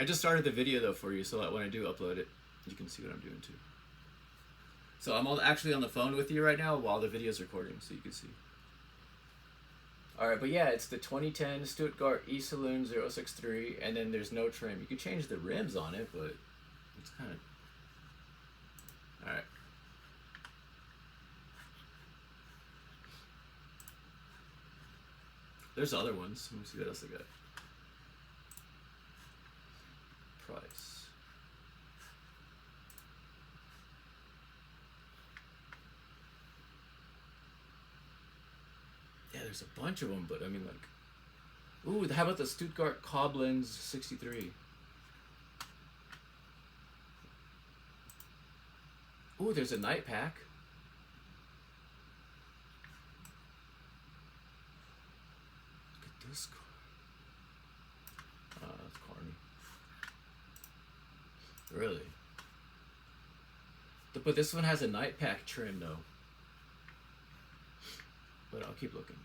I just started the video though for you, so that when I do upload it, you can see what I'm doing too. So I'm actually on the phone with you right now while the video's recording, so you can see. All right, but yeah, it's the 2010 Stuttgart E Saloon 063, and then there's no trim. You could change the rims on it, but it's kind of... All right. There's other ones. Let me see what else I got. Price. Yeah, there's a bunch of them, but I mean, like... Ooh, how about the Stuttgart Koblenz 63? Ooh, there's a night pack. Look at this car. That's corny. Really? But this one has a night pack trim, though. But I'll keep looking.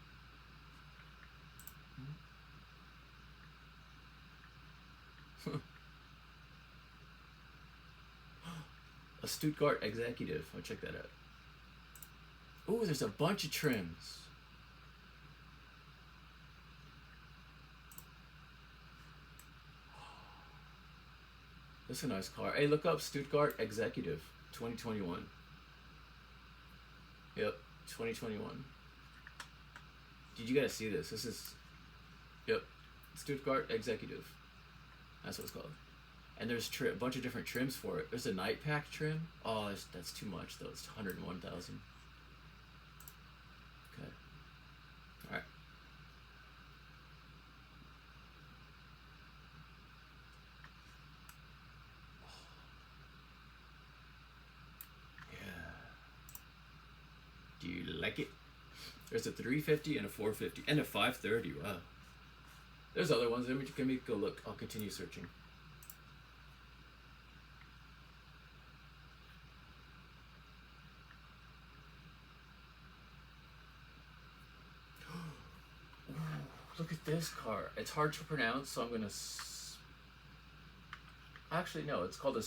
A Stuttgart Executive. I'll check that out. Ooh, there's a bunch of trims. This is a nice car. Hey, look up Stuttgart Executive 2021. Yep, 2021. Did you guys see this? This is... Yep, Stuttgart Executive. That's what it's called. And there's a bunch of different trims for it. There's a night pack trim. Oh, that's too much, though. It's 101,000. Okay. All right. Yeah. Do you like it? There's a 350 and a 450 and a 530. Wow. There's other ones. Let me go look. I'll continue searching. Look at this car. It's hard to pronounce, so I'm gonna... Actually, no. It's called a...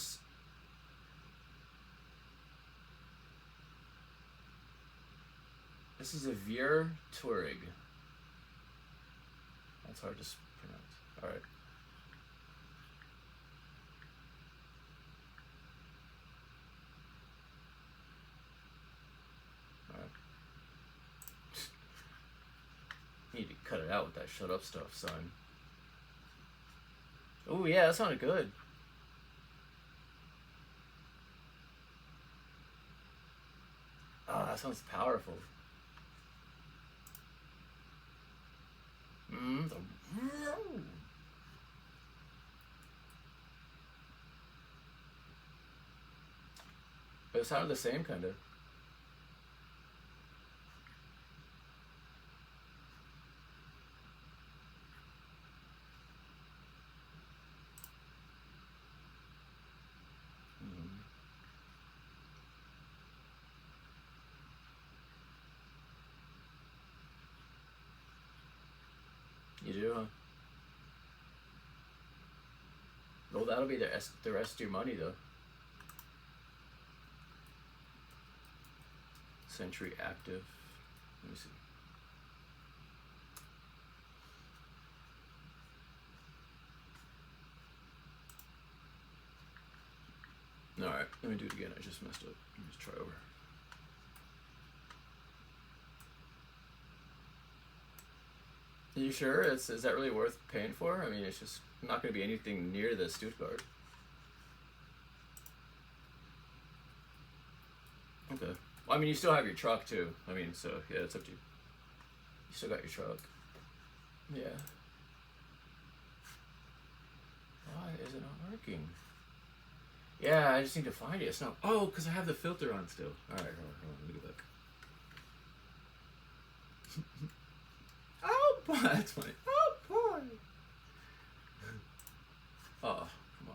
This is a Veer Touareg. That's hard to pronounce. All right. All right. Need to cut it out with that shut up stuff, son. Oh yeah, that sounded good. Oh, that sounds powerful. But it sounded the same, kind of. You do, huh? Well, that'll be the rest of your money, though. Century Active. Let me see. Alright, let me do it again. I just messed up. Let me just try over. Are you sure? Is that really worth paying for? I mean, it's just not going to be anything near the Stuttgart. Okay. Well, I mean, you still have your truck, too. I mean, so, yeah, it's up to you. You still got your truck. Yeah. Why is it not working? Yeah, I just need to find it. It's not... Oh, because I have the filter on still. Alright, hold on. Let me go back. Oh, boy. That's funny. Oh, boy. Oh, come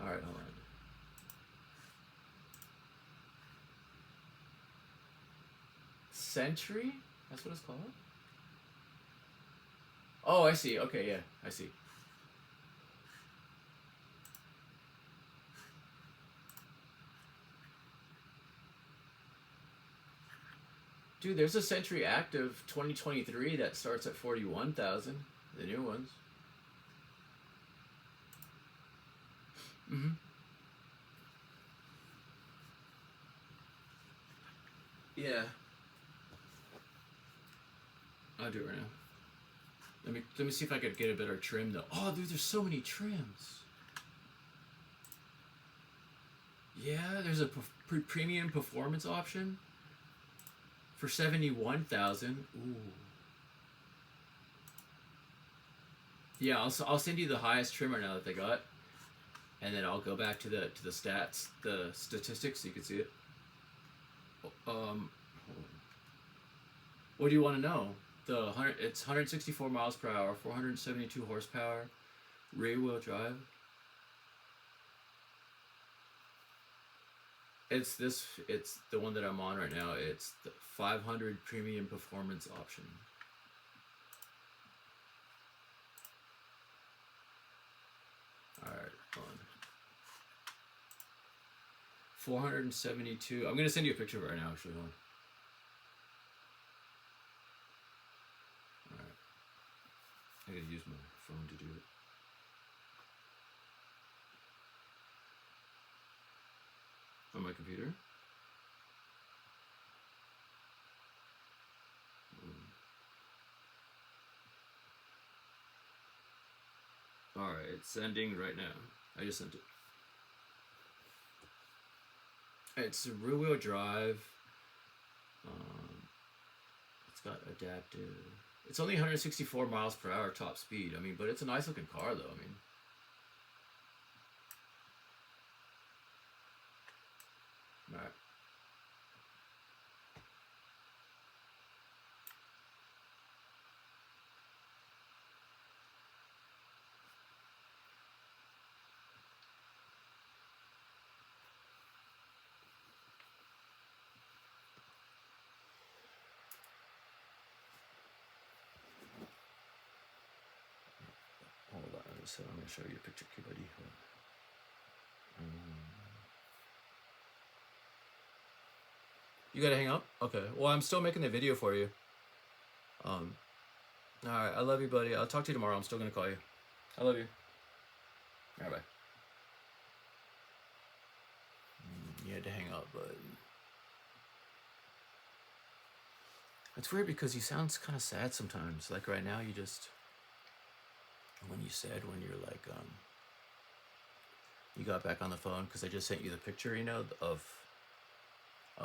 on. Alright, hold on. Century? That's what it's called? Oh, I see. Okay, yeah, I see. Dude, there's a Century Active 2023 that starts at 41,000. The new ones. Mm-hmm. Yeah. I'll do it right now. Let me see if I could get a better trim though. Oh, dude, there's so many trims. Yeah, there's a premium performance option for 71,000. Ooh. Yeah, I'll send you the highest trim right now that they got, and then I'll go back to the stats, the statistics, so you can see it. What do you want to know? It's 164 miles per hour, 472 horsepower, rear wheel drive. It's the one that I'm on right now. It's the 500 premium performance option. All right, on 472. I'm gonna send you a picture of it right now. Actually, hold on. All right, I gotta use my phone to do it. On my computer. Alright, it's sending right now. I just sent it. It's a rear wheel drive. It's got adaptive. It's only 164 miles per hour top speed. I mean, but it's a nice looking car though. I mean, alright. Hold on. So I'm gonna show you a picture, buddy. You gotta hang up? Okay. Well, I'm still making the video for you. All right. I love you, buddy. I'll talk to you tomorrow. I'm still gonna call you. I love you. All right, bye. You had to hang up, but it's weird because you sound kind of sad sometimes. Like right now, you just when you said when you're like you got back on the phone because I just sent you the picture, you know, of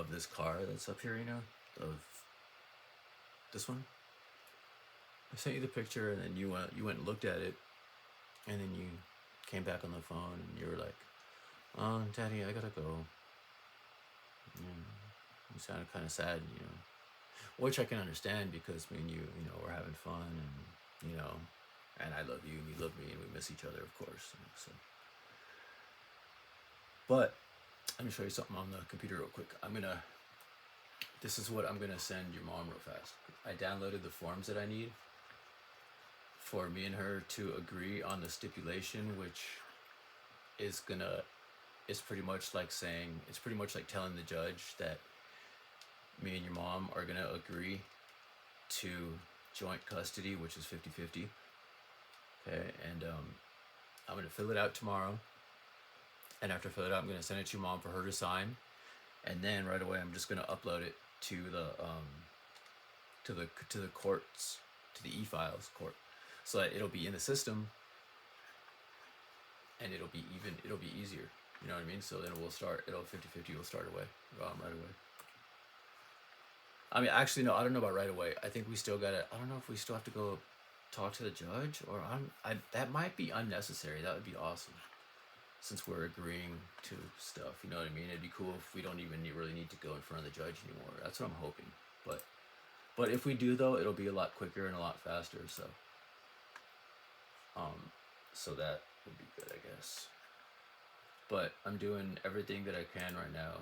this car that's up here, you know, of this one. I sent you the picture, and then you went and looked at it, and then you came back on the phone, and you were like, "Oh, Daddy, I gotta go." You sounded kind of sad, you know, which I can understand because me and you know, we're having fun, and you know, and I love you, and you love me, and we miss each other, of course. You know, so, but let me show you something on the computer real quick. This is what I'm gonna send your mom real fast. I downloaded the forms that I need for me and her to agree on the stipulation, which is pretty much like telling the judge that me and your mom are gonna agree to joint custody, which is 50-50. Okay, and I'm gonna fill it out tomorrow. And after I fill it out, I'm gonna send it to your mom for her to sign. And then right away, I'm just gonna upload it to the courts, to the e-files court, so that it'll be in the system, and it'll be easier. You know what I mean? So then it'll 50-50 will start away, right away. I mean, actually, no, I don't know about right away. I think we still gotta. I don't know if we still have to go talk to the judge, or that might be unnecessary. That would be awesome, since we're agreeing to stuff. You know what I mean? It'd be cool if we don't even really need to go in front of the judge anymore. That's what I'm hoping. But if we do, though, it'll be a lot quicker and a lot faster. So that would be good, I guess. But I'm doing everything that I can right now,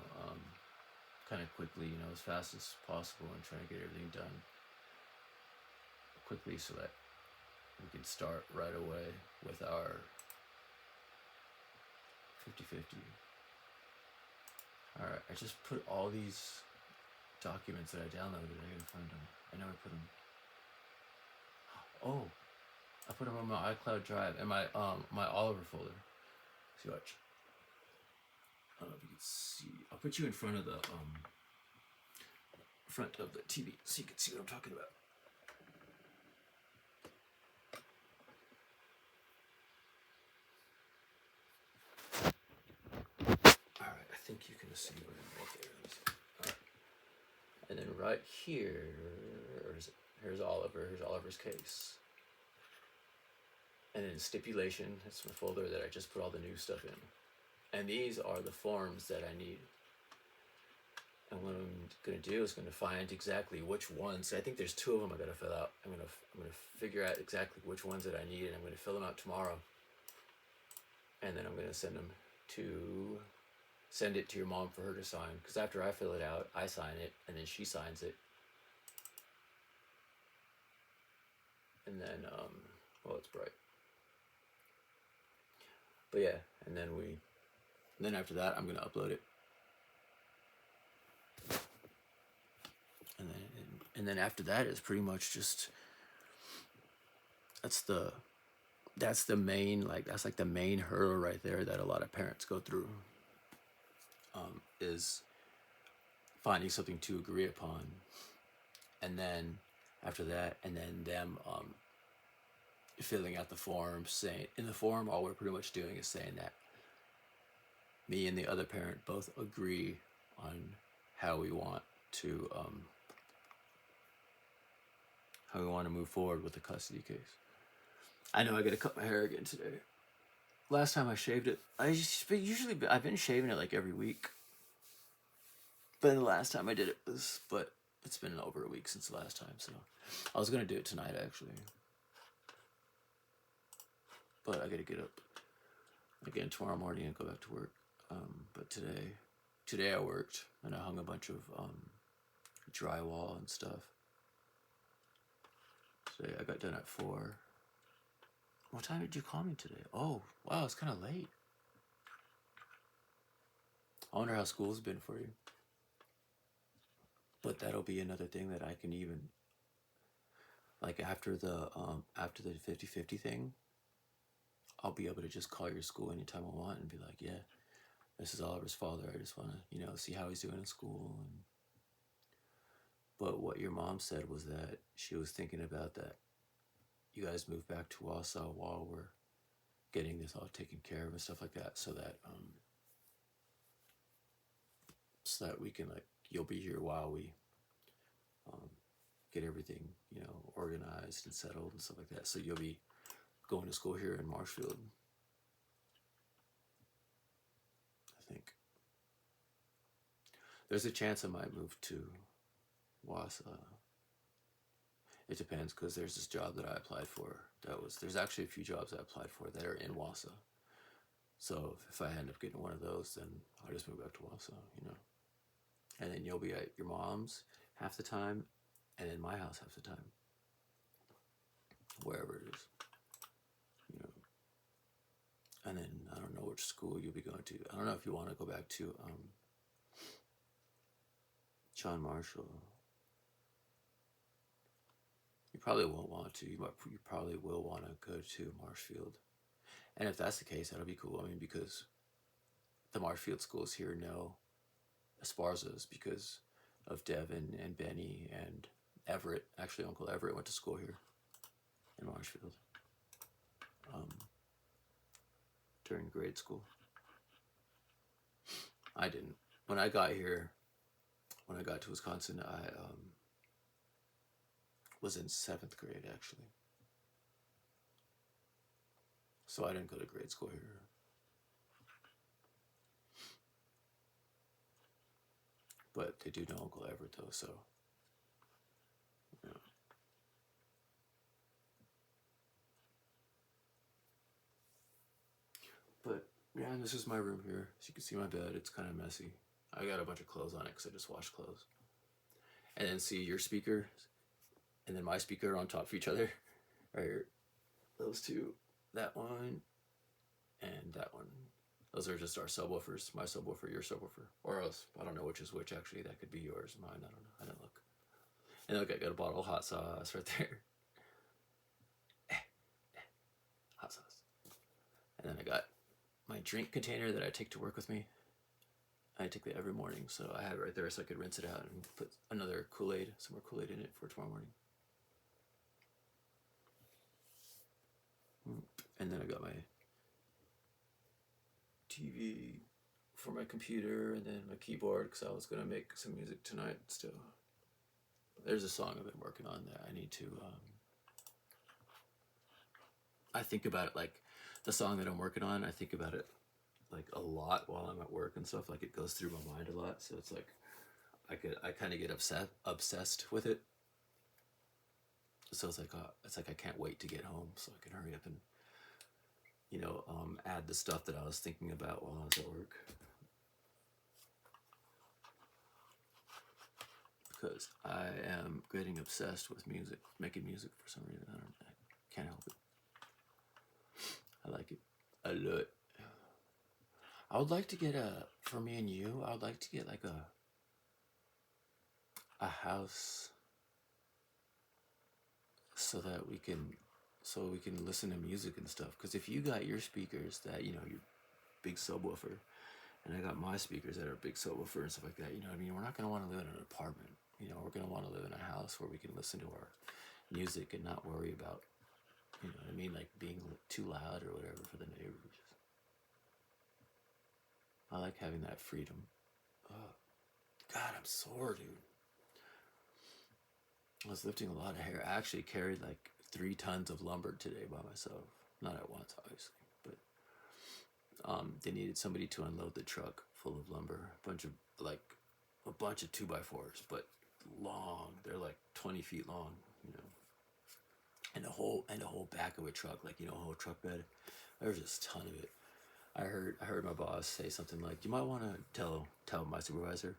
kind of quickly, you know, as fast as possible, and trying to get everything done quickly so that we can start right away with our 50/50. Alright, I just put all these documents that I downloaded. I gotta find them. I know I put them. Oh, I put them on my iCloud drive and my Oliver folder. See, watch. I don't know if you can see. I'll put you in front of the TV so you can see what I'm talking about. Alright, I think you can see what I'm right there. Alright. And then right here, here's Oliver. Here's Oliver's case. And then stipulation, that's my folder that I just put all the new stuff in. And these are the forms that I need. And what I'm gonna do is gonna find exactly which ones. I think there's 2 of them I gotta fill out. I'm gonna figure out exactly which ones that I need, and I'm gonna fill them out tomorrow. And then I'm gonna send it to your mom for her to sign. Because after I fill it out, I sign it, and then she signs it. And then, well, it's bright. But yeah, and then after that, I'm gonna upload it. And then after that is pretty much just, that's the main, that's like the main hurdle right there that a lot of parents go through, is finding something to agree upon. And then after that, and then them filling out the form, saying, in the form, all we're pretty much doing is saying that me and the other parent both agree on how we want to move forward with the custody case. I know I gotta cut my hair again today. Last time I shaved it, I've been shaving it like every week. But the last time I did it but it's been over a week since the last time, so I was gonna do it tonight actually. But I gotta get up again tomorrow morning and go back to work. But today I worked and I hung a bunch of drywall and stuff. Today I got done at 4. What time did you call me today? Oh, wow, it's kind of late. I wonder how school's been for you. But that'll be another thing that I can even, like after the 50/50 thing, I'll be able to just call your school anytime I want and be like, yeah, this is Oliver's father. I just want to, see how he's doing in school. But what your mom said was that she was thinking about that you guys move back to Wausau while we're getting this all taken care of and stuff like that, so that we can, you'll be here while we get everything, organized and settled and stuff like that. So you'll be going to school here in Marshfield, I think. There's a chance I might move to Wausau. It depends, because there's this job that I applied for. There's actually a few jobs I applied for that are in Wausau. So if I end up getting one of those, then I'll just move back to Wausau, And then you'll be at your mom's half the time, and in my house half the time. Wherever it is, And then I don't know which school you'll be going to. I don't know if you want to go back to John Marshall. You probably won't want to. You probably will want to go to Marshfield. And if that's the case, that'll be cool. I mean, because the Marshfield schools here know Esparza's because of Devin and Benny and Everett. Actually, Uncle Everett went to school here in Marshfield during grade school. I didn't. When I got to Wisconsin, I was in 7th grade, actually. So I didn't go to grade school here. But they do know Uncle Everett, though, so, But, yeah, this is my room here. As you can see my bed, it's kind of messy. I got a bunch of clothes on it because I just washed clothes. And then see your speaker, and then my speaker on top of each other, right here. those two, that one, and that one. Those are just our subwoofers. My subwoofer, your subwoofer, or else I don't know which is which. Actually, that could be yours, mine. I don't know. I didn't look. And look, I got a bottle of hot sauce right there. Hot sauce. And then I got my drink container that I take to work with me. I take that every morning, so I have it right there so I could rinse it out and put another Kool-Aid, some more Kool-Aid in it for tomorrow morning. And then I got my TV for my computer, and then my keyboard because I was gonna make some music tonight still. There's a song I've been working on that I need to. I think about it like the song that I'm working on. I think about it like a lot while I'm at work and stuff. Like it goes through my mind a lot, so it's like I kind of get obsessed with it. So it's like I can't wait to get home so I can hurry up and add the stuff that I was thinking about while I was at work. Because I am getting obsessed with music, making music for some reason. I can't help it. I like it a lot. I would like to get for me and you, I would like to get like a house so we can listen to music and stuff. Because if you got your speakers that, your big subwoofer, and I got my speakers that are big subwoofer and stuff like that, we're not going to want to live in an apartment. We're going to want to live in a house where we can listen to our music and not worry about, like being too loud or whatever for the neighbors. I like having that freedom. Oh, God, I'm sore, dude. I was lifting a lot of hair. I actually carried like 3 tons of lumber today by myself. Not at once, obviously, but they needed somebody to unload the truck full of lumber. A bunch of 2x4s, but long. They're like 20 feet long, and the whole back of a truck, like a whole truck bed. There's just a ton of it. I heard my boss say something like, "You might want to tell my supervisor,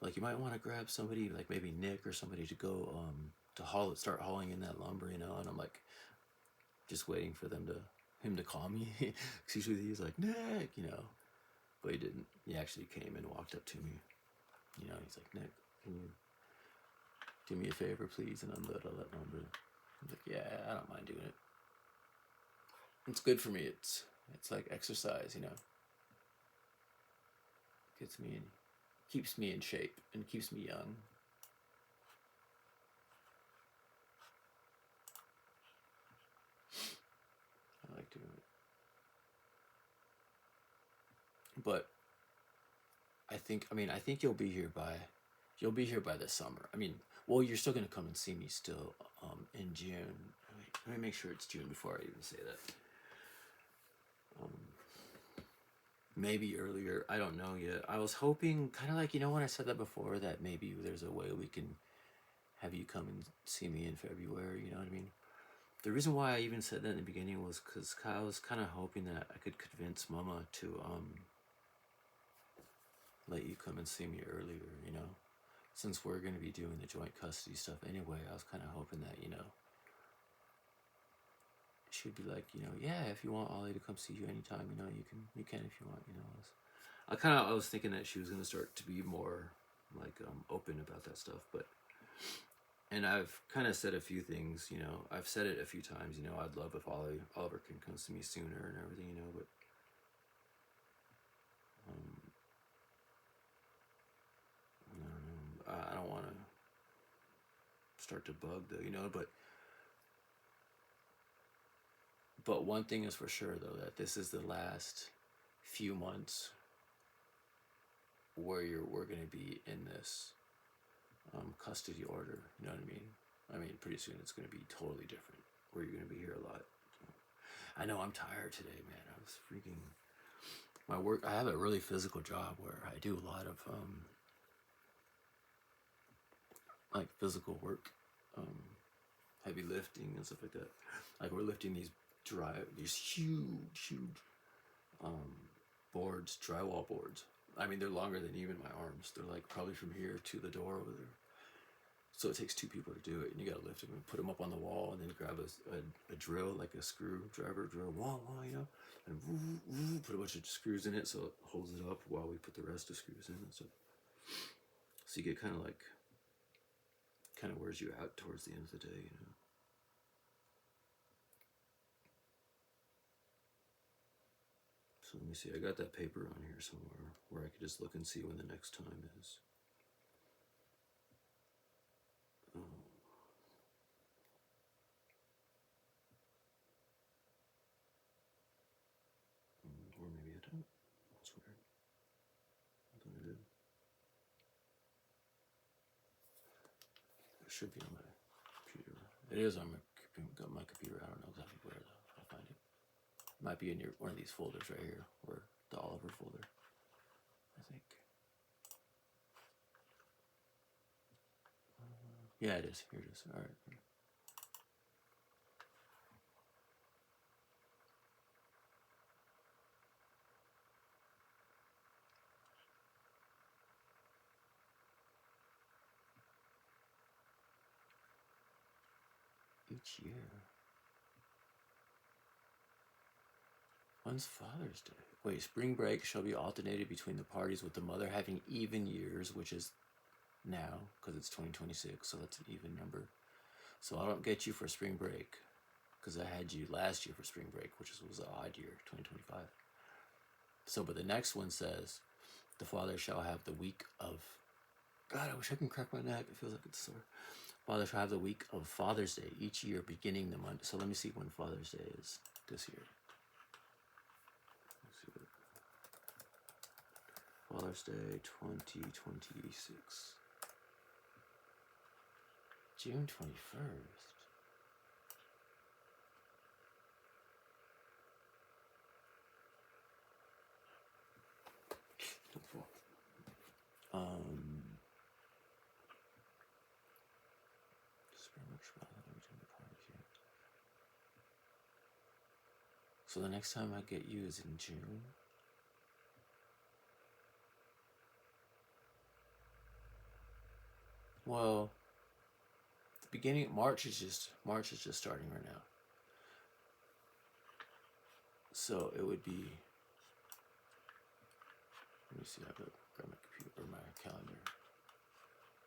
like you might want to grab somebody like maybe Nick or somebody to go to start hauling in that lumber, And I'm like, just waiting for him to call me. Cause usually he's like, Nick, but he didn't. He actually came and walked up to me. He's like, Nick, can you do me a favor, please, and unload all that lumber? I'm like, yeah, I don't mind doing it. It's good for me. It's like exercise, Gets me in, keeps me in shape and keeps me young. I like doing it. But I think you'll be here by the summer. Well, you're still gonna come and see me still in June. Let me make sure it's June before I even say that. Maybe earlier. I don't know yet. I was hoping, kind of like when I said that before, that maybe there's a way we can have you come and see me in February. You know what I mean? The reason why I even said that in the beginning was because I was kind of hoping that I could convince Mama to let you come and see me earlier, since we're going to be doing the joint custody stuff anyway. I was kind of hoping that, she'd be like, yeah, if you want Ollie to come see you anytime, you can if you want, I was thinking that she was going to start to be more like open about that stuff, and I've kind of said a few things, I've said it a few times, I'd love if Oliver can come see me sooner and everything, but I don't want to start to bug though, but one thing is for sure though, that this is the last few months where we're going to be in this custody order, you know what I mean? Pretty soon it's going to be totally different, where you're going to be here a lot. I know I'm tired today, man. I was freaking my work. I have a really physical job where I do a lot of like physical work, heavy lifting and stuff like that. Like we're lifting these huge boards, drywall boards. They're longer than even my arms. They're like probably from here to the door over there. So it takes 2 people to do it, and you gotta lift them and put them up on the wall, and then grab a drill, like a screwdriver drill, you know, and put a bunch of screws in it so it holds it up while we put the rest of screws in and stuff. So you get kind of wears you out towards the end of the day, you know. So let me see, I got that paper on here somewhere where I could just look and see when the next time is. Or maybe I don't. That's weird. I thought I did. It should be on my computer. It is on my computer. I don't know exactly where I'll find it. It might be in one of these folders right here, or the Oliver folder, I think. Yeah, it is. Here it is. All right. Each year. When's Father's Day? Wait, spring break shall be alternated between the parties with the mother having even years, which is now, because it's 2026, so that's an even number. So I don't get you for spring break, because I had you last year for spring break, which was an odd year, 2025. So, but the next one says, the father shall have the week of... God, I wish I can crack my neck. It feels like it's sore. Father shall have the week of Father's Day each year beginning the Monday. So let me see when Father's Day is this year. Let's see what... Father's Day 2026. June 21st. So the next time I get you is in June. Well, the beginning of March is just starting right now. So it would be... Let me see, I gotta grab my computer or my calendar.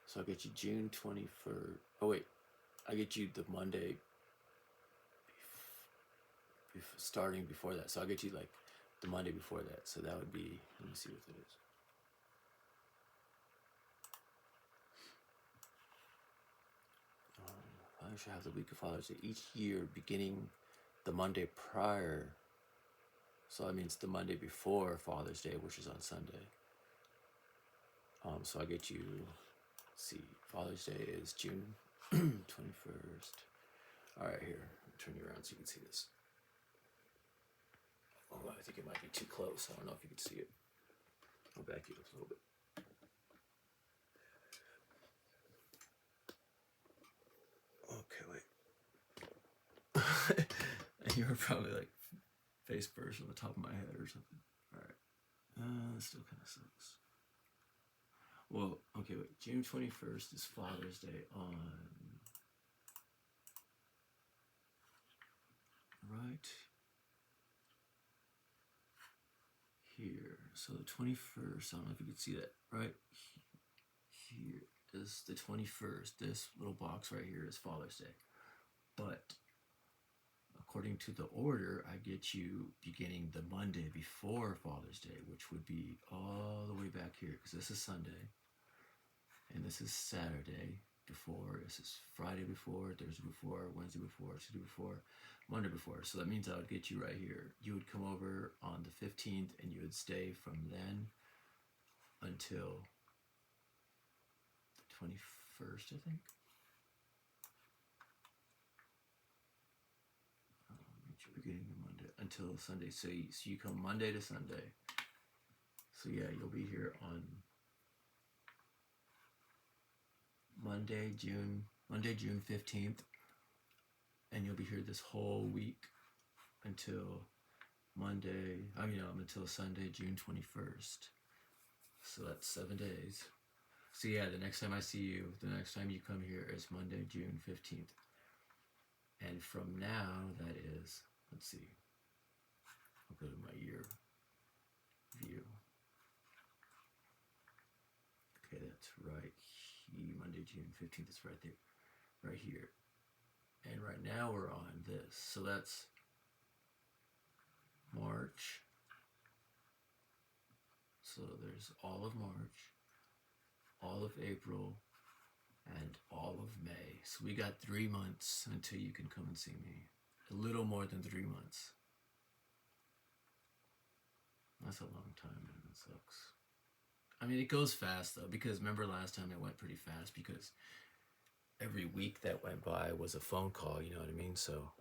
So I'll get you June 21st. Oh wait, I get you the Monday starting before that. So I'll get you like the Monday before that. So that would be, let me see what it is. Father should have the week of Father's Day each year beginning the Monday prior. So that means the Monday before Father's Day, which is on Sunday. So I get you, let's see, Father's Day is June 21st. All right, here, turn you around so you can see this. Oh, I think it might be too close. I don't know if you can see it. I'll back you up a little bit. Okay, wait. And you were probably like face first on the top of my head or something. All right. Still kind of sucks. Well, okay, wait. June 21st is Father's Day on... right here. So the 21st, I don't know if you can see that. Right here is the 21st. This little box right here is Father's Day. But according to the order, I get you beginning the Monday before Father's Day, which would be all the way back here, because this is Sunday, and this is Saturday before, this is Friday before, Thursday before, Wednesday before, Tuesday before, Monday before. So that means I would get you right here. You would come over on the 15th, and you would stay from then until the 21st, I think. Beginning of Monday until Sunday. So you come Monday to Sunday. So yeah, you'll be here on Monday, June 15th, and you'll be here this whole week until until Sunday, June 21st. So that's 7 days. So yeah, the next time I see you, the next time you come here is Monday, June 15th. And from now, that is, let's see, I'll go to my year view. Okay, that's right here. Monday, June 15th is right there, right here. And right now we're on this. So that's March. So there's all of March, all of April, and all of May. So we got 3 months until you can come and see me. A little more than 3 months. That's a long time, man. That sucks. I mean, it goes fast though, because remember last time it went pretty fast because every week that went by was a phone call, you know what I mean? So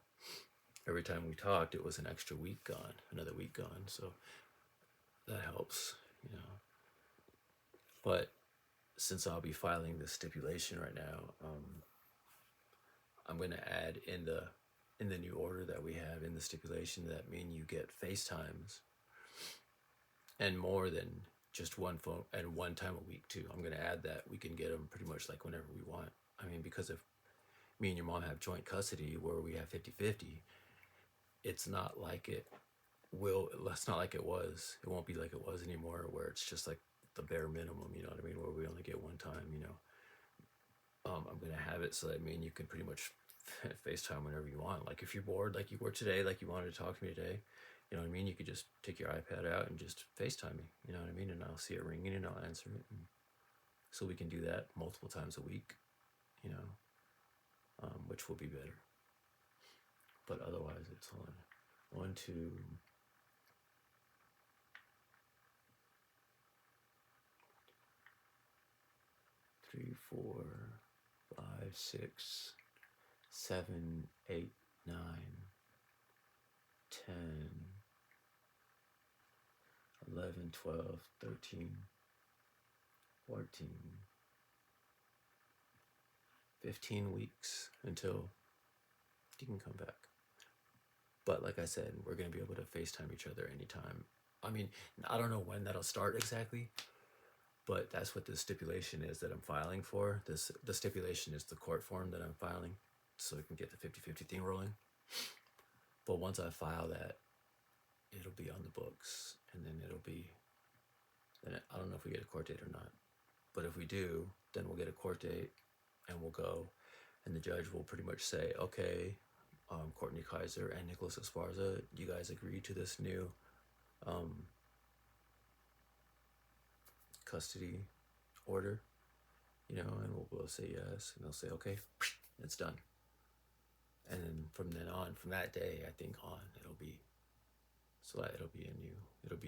every time we talked, it was an extra week gone, another week gone. So that helps, you know. But since I'll be filing this stipulation right now, I'm going to add in the new order that we have in the stipulation that me and you get FaceTimes and more than just one phone and one time a week too. I'm going to add that we can get them pretty much like whenever we want. I mean, because if me and your mom have joint custody where we have 50-50, it's not like it was. It won't be like it was anymore where it's just like the bare minimum, you know what I mean? Where we only get one time, you know. I'm going to have it so that me and you can pretty much FaceTime whenever you want. Like if you're bored, like you were today, like you wanted to talk to me today, you know what I mean? You could just take your iPad out and just FaceTime me, you know what I mean? And I'll see it ringing and I'll answer it. And so we can do that multiple times a week, you know, which will be better. But otherwise, it's on 1, 2, 3, 4, 5, 6, 7, 8, 9, 10, 11, 12, 13, 14, 15 weeks until you can come back. But like I said, we're going to be able to FaceTime each other anytime. I mean, I don't know when that'll start exactly, but that's what the stipulation is that I'm filing for. The stipulation is the court form that I'm filing so we can get the 50-50 thing rolling. But once I file that, it'll be on the books, and then then I don't know if we get a court date or not. But if we do, then we'll get a court date, and we'll go, and the judge will pretty much say, okay, Courtney Kaiser and Nicholas Esparza, you guys agree to this new custody order, you know, and we'll both say yes, and they'll say, okay, it's done. And then from that day, I think on, it'll be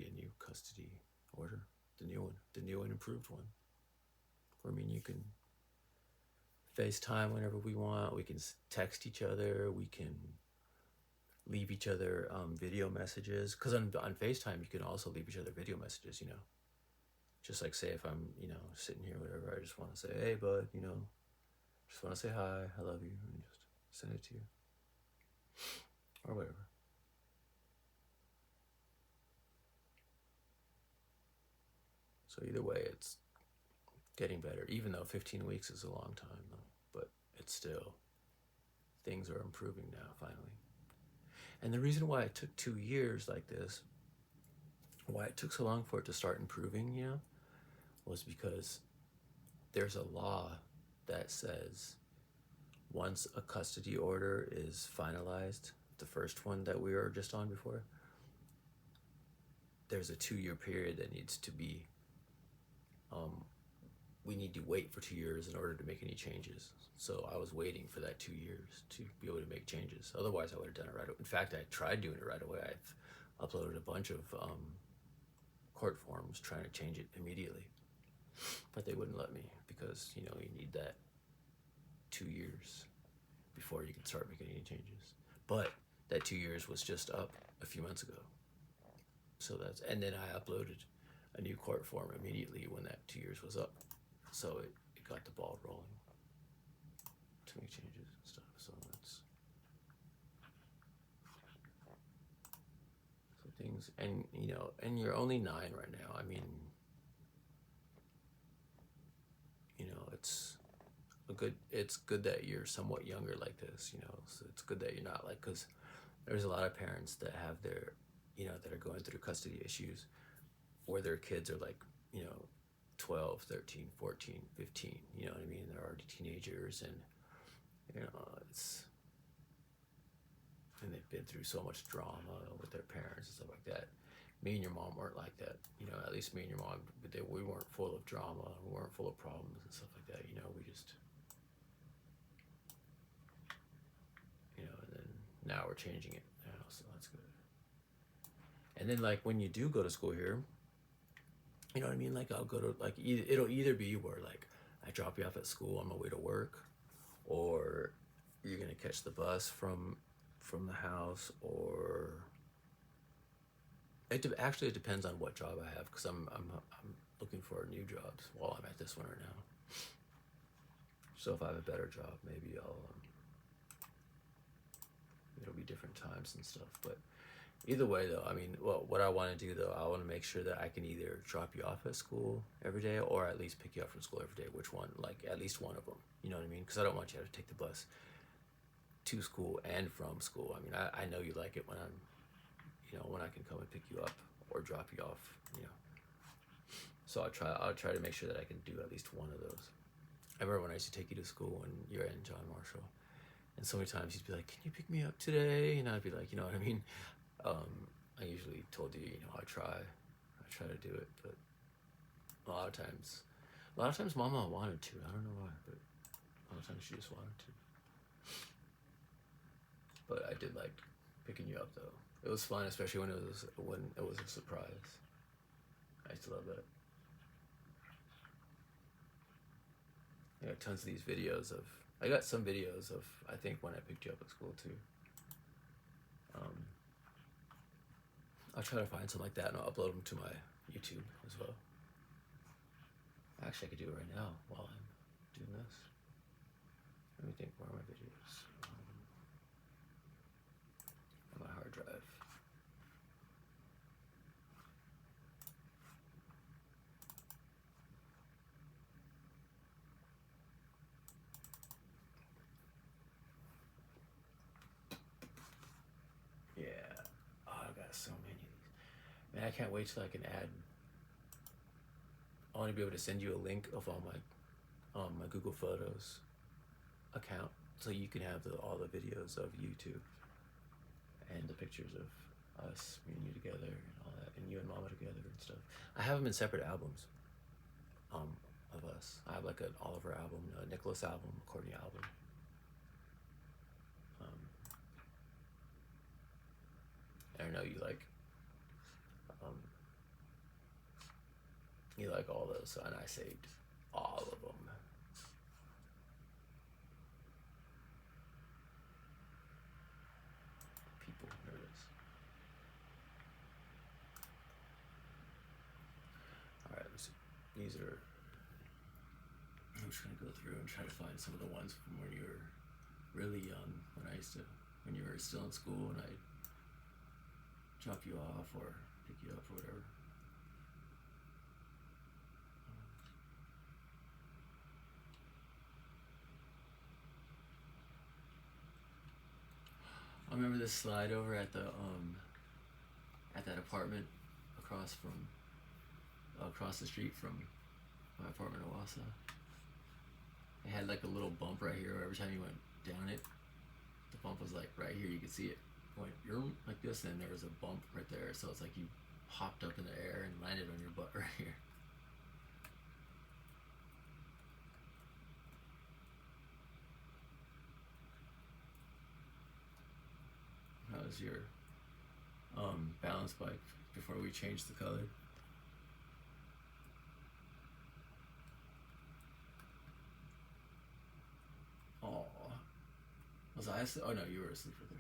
a new custody order, the new and improved one. I mean, you can FaceTime whenever we want. We can text each other. We can leave each other video messages. Because on FaceTime, you can also leave each other video messages, you know. Just like say if I'm, you know, sitting here, whatever, I just want to say, hey, bud, you know, just want to say hi, I love you, and just send it to you. Or whatever. So either way, it's getting better, even though 15 weeks is a long time, though. But it's still, things are improving now, finally. And the reason why it took 2 years like this, why it took so long for it to start improving, you know, was because there's a law that says once a custody order is finalized, the first one that we were just on before, there's a 2-year period that needs to be, we need to wait for 2 years in order to make any changes. So I was waiting for that 2 years to be able to make changes. Otherwise, I would have done it right away. In fact, I tried doing it right away. I've uploaded a bunch of court forms trying to change it immediately. But they wouldn't let me because, you know, you need that 2 years before you can start making any changes. But that 2 years was just up a few months ago. So and then I uploaded a new court form immediately when that 2 years was up. So it got the ball rolling to make changes and stuff. So things, and you know, and you're only 9 right now. I mean, it's good that you're somewhat younger like this, so it's good that you're not like, because there's a lot of parents that have their, that are going through custody issues where their kids are like, 12, 13, 14, 15, you know what I mean? They're already teenagers, and, it's, and they've been through so much drama with their parents and stuff like that. Me and your mom weren't like that, at least me and your mom, we weren't full of drama, we weren't full of problems and stuff like that, we just, and then now we're changing it, so that's good. And then, like, when you do go to school here, you know what I mean? Like, I'll go to, like, it'll either be where, like, I drop you off at school on my way to work, or you're gonna catch the bus from the house, or actually it depends on what job I have, because I'm looking for new jobs while I'm at this one right now. So if I have a better job, maybe it'll be different times and stuff. But either way, though, I mean, well, what I want to do, though, I want to make sure that I can either drop you off at school every day, or at least pick you up from school every day. Which one? Like, at least one of them. You know what I mean? Because I don't want you to have to take the bus to school and from school. I mean, I know you like it when when I can come and pick you up or drop you off. So I'll try to make sure that I can do at least one of those. I remember when I used to take you to school when you're in John Marshall, and so many times you'd be like, "Can you pick me up today?" And I'd be like, you know what I mean. I usually told you, I try to do it, but a lot of times, Mama wanted to. I don't know why, but a lot of times she just wanted to. But I did like picking you up, though. It was fun, especially when it was a surprise. I used to love that. I got tons of these videos of. I got some videos of, I think, when I picked you up at school too. I'll try to find something like that, and I'll upload them to my YouTube as well. Actually, I could do it right now while I'm doing this. Let me think, where are my videos? On my hard drive. Yeah. Oh, I got so many of these. Man, I can't wait till I can add. I want to be able to send you a link of all my Google Photos account, so you can have all the videos of YouTube and the pictures of us, me and you together, and all that, and you and Mama together and stuff. I have them in separate albums. Of us. I have like an Oliver album, a Nicholas album, a Courtney album. I know you like all those, and I saved all of them. People, there it is. All right, let's see. These are. I'm just gonna go through and try to find some of the ones from when you were really young, when you were still in school, and I'd drop you off or pick you up or whatever. I remember this slide over at that apartment across the street from my apartment in Wausau. It had like a little bump right here. Every time you went down it, the bump was like right here. You could see it going like this, and there was a bump right there. So it's like you hopped up in the air and landed on your butt right here. How was your balance bike before we changed the color? Oh, was I asleep? Oh no, you were asleep right there.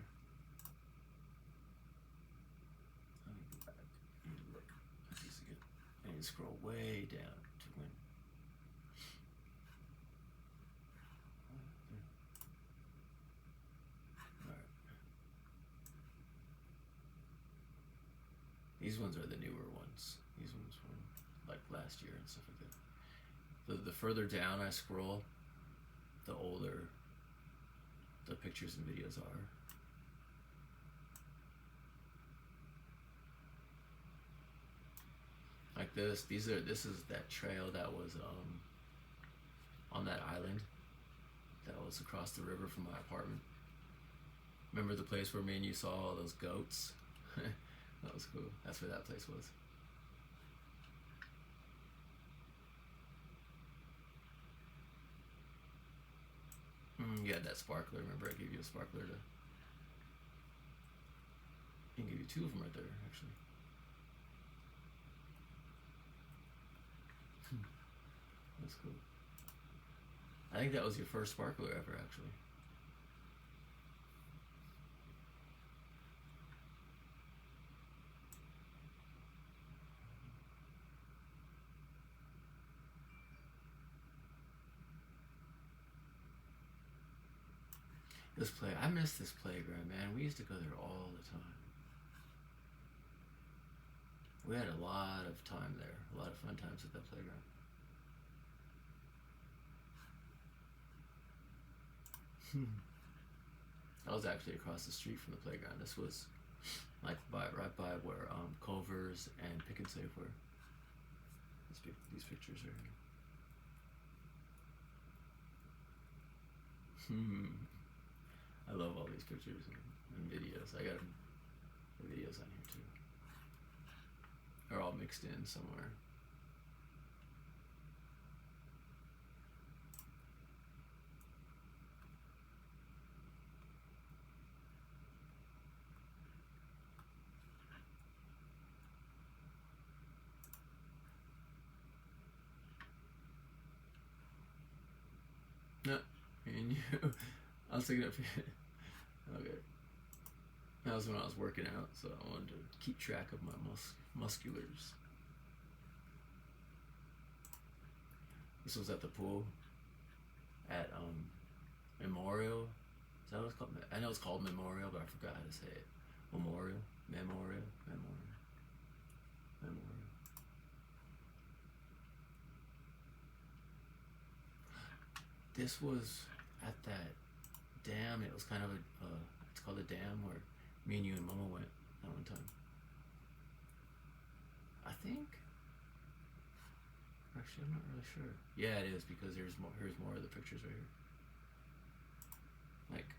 Let me go back. I need to look at these again. I need to scroll way down to when. Alright. These ones are the newer ones. These ones from like last year and stuff like that. The further down I scroll, the older the pictures and videos are. Like this is that trail that was on that island that was across the river from my apartment. Remember the place where me and you saw all those goats? That was cool. That's where that place was. You had that sparkler. Remember I gave you a sparkler to... I can give you two of them right there, actually. That's cool. I think that was your first sparkler ever, actually. I miss this playground, man. We used to go there all the time. We had a lot of time there, a lot of fun times at that playground. I was actually across the street from the playground. This was like right by where Culver's and Pick and Save were. These pictures are here. I love all these pictures and videos. I got the videos on here too. They're all mixed in somewhere. No, me and you. I was thinking of it. Okay. That was when I was working out, so I wanted to keep track of my musculars. This was at the pool at Memorial. Is that what it's called? I know it's called Memorial, but I forgot how to say it. Memorial. This was at that dam. It was kind of it's called a dam where me and you and Mama went that one time. I think. Actually, I'm not really sure. Yeah, it is because here's more of the pictures right here. Like,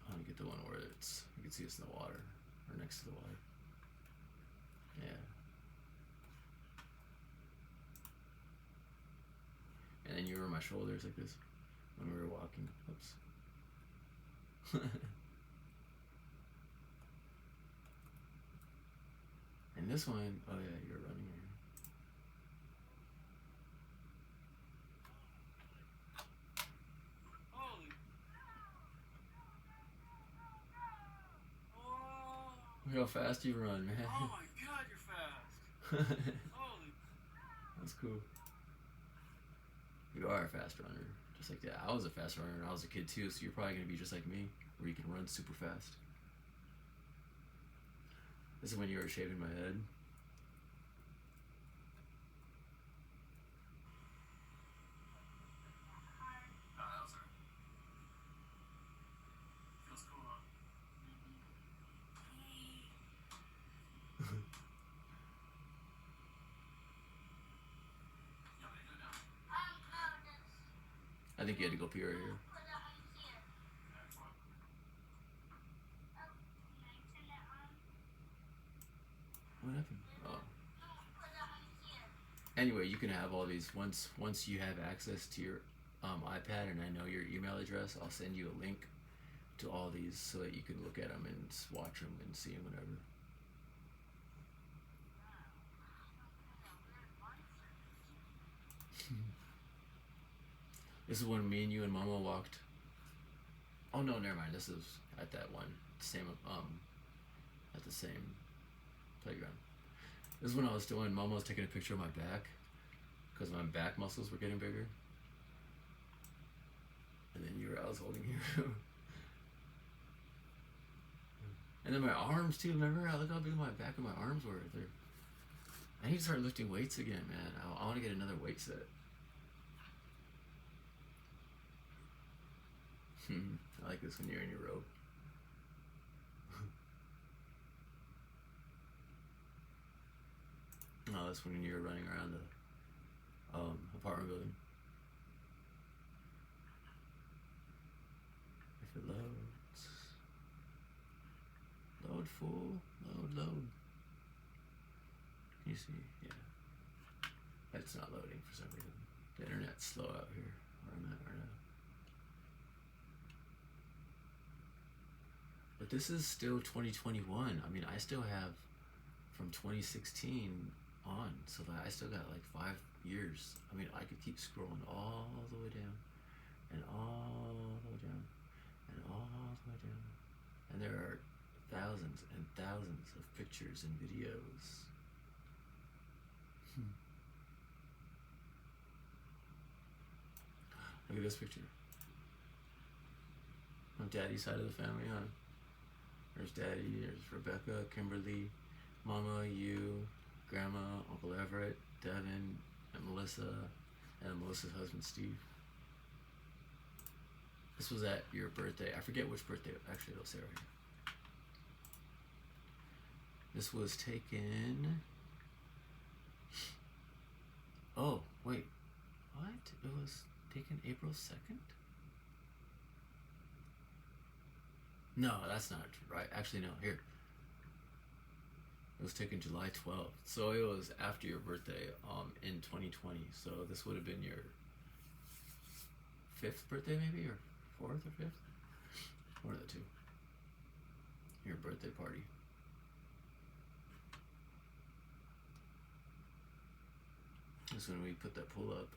I want to get the one where you can see us in the water or next to the water. Yeah. And then you were on my shoulders like this when we were walking. Oops. And this one, oh yeah, you're running here. Look how fast you run, man. Oh my god, you're fast. Holy. That's cool. You are a fast runner. Just like that. I was a fast runner when I was a kid too, so you're probably going to be just like me, where you can run super fast. This is when you were shaving my head. I think you had to go pee right here. What happened? Oh. Anyway, you can have all these once you have access to your iPad and I know your email address. I'll send you a link to all these so that you can look at them and watch them and see them whenever. This is when me and you and Mama walked. Oh no, never mind. This is at that one same at the same playground. This is when I was doing. Mama was taking a picture of my back because my back muscles were getting bigger. And then I was holding you. And then my arms too. Remember? Look how big my back and my arms were right there. I need to start lifting weights again, man. I want to get another weight set. I like this when you're in your robe. Oh, that's when you're running around the apartment building. If it loads. Load full. Load. You see? Yeah. It's not loading for some reason. The internet's slow out here where I'm at right now. But this is still 2021. I mean, I still have from 2016 on, so that I still got like 5 years. I mean, I could keep scrolling all the way down, and all the way down, and all the way down. And there are thousands and thousands of pictures and videos. Look at this picture. On Daddy's side of the family, huh? There's Daddy, there's Rebecca, Kimberly, Mama, you, Grandma, Uncle Everett, Devin, and Melissa, and Melissa's husband, Steve. This was at your birthday. I forget which birthday. Actually, it'll say right here. This was taken... Oh, wait. What? It was taken April 2nd? No, that's not right. Actually, no. Here. It was taken July 12th. So it was after your birthday in 2020. So this would have been your 5th birthday maybe? Or 4th or 5th? One of the two. Your birthday party. This is when we put that pool up.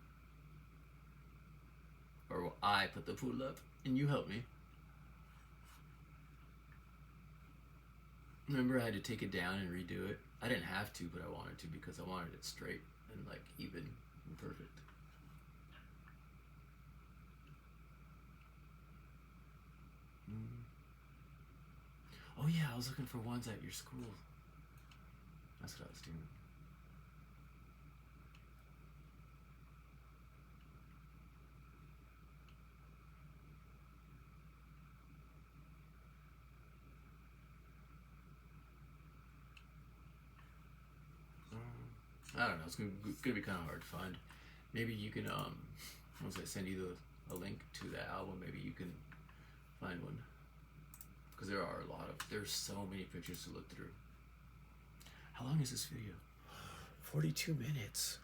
Or well, I put the pool up and you helped me. Remember, I had to take it down and redo it. I didn't have to, but I wanted to because I wanted it straight and like even and perfect. Oh yeah, I was looking for ones at your school. That's what I was doing. I don't know. It's gonna be kind of hard to find. Maybe you can once I send you a link to that album, maybe you can find one. Because there are there's so many pictures to look through. How long is this video? 42 minutes.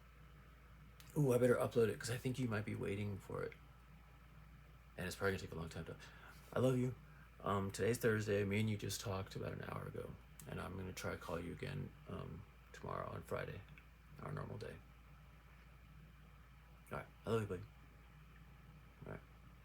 Ooh, I better upload it because I think you might be waiting for it. And it's probably gonna take a long time to... I love you. Today's Thursday. Me and you just talked about an hour ago. And I'm gonna try to call you again tomorrow on Friday. Our normal day. Alright, I love you, buddy.